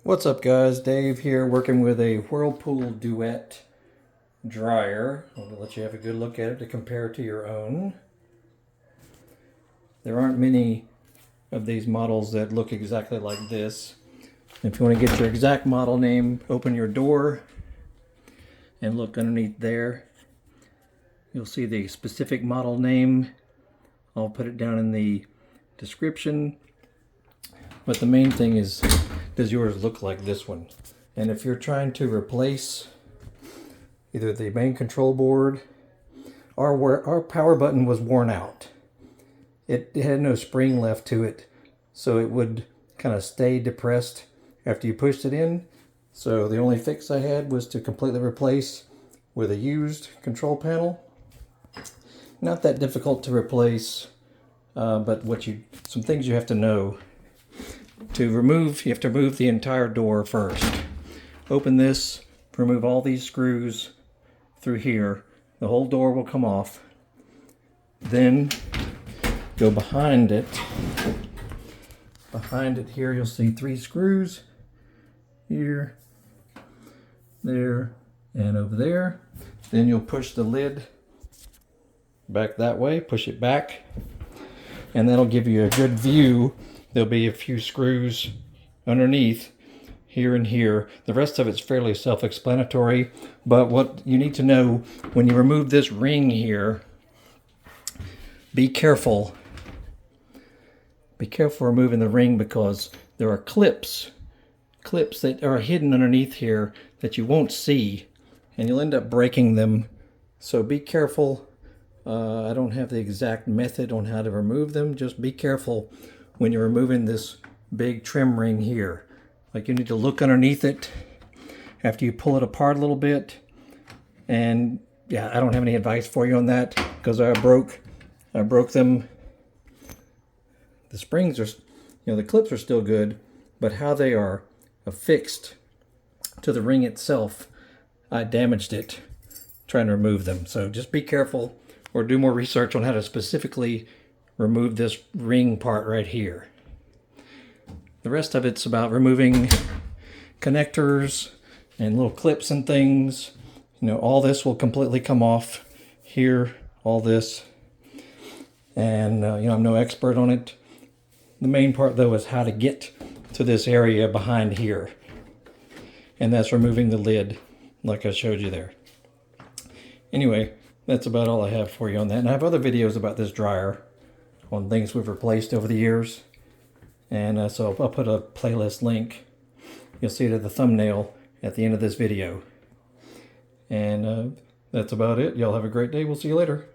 What's up guys, Dave here working with a Whirlpool Duet Dryer. I'll let you have a good look at it to compare to your own. There aren't many of these models that look exactly like this. If you want to get your exact model name, open your door and look underneath there. You'll see the specific model name. I'll put it down in the description. But the main thing is, does yours look like this one? And if you're trying to replace either the main control board, our power button was worn out. It had no spring left to it, so it would kind of stay depressed after you pushed it in. So the only fix I had was to completely replace with a used control panel. Not that difficult to replace, but some things you have to know. To remove, you have to remove the entire door first. Open this, remove all these screws through here. The whole door will come off. Then go behind it. Behind it here you'll see 3 screws. Here, there, and over there. Then you'll push the lid back that way, push it back, and that'll give you a good view. There'll be a few screws underneath here and here. The rest of it's fairly self-explanatory, but what you need to know when you remove this ring here, be careful. Be careful removing the ring because there are clips that are hidden underneath here that you won't see, and you'll end up breaking them. So be careful. I don't have the exact method on how to remove them. Just be careful when you're removing this big trim ring here. Like, you need to look underneath it after you pull it apart a little bit. And yeah, I don't have any advice for you on that because I broke them. The springs are, the clips are still good, but how they are affixed to the ring itself, I damaged it trying to remove them. So just be careful or do more research on how to specifically remove this ring part right here. The rest of it's about removing connectors and little clips and things. All this will completely come off here, all this. And I'm no expert on it. The main part though is how to get to this area behind here. And that's removing the lid like I showed you there. Anyway, that's about all I have for you on that. And I have other videos about this dryer on things we've replaced over the years. And so I'll put a playlist link. You'll see it at the thumbnail at the end of this video. And that's about it. Y'all have a great day. We'll see you later.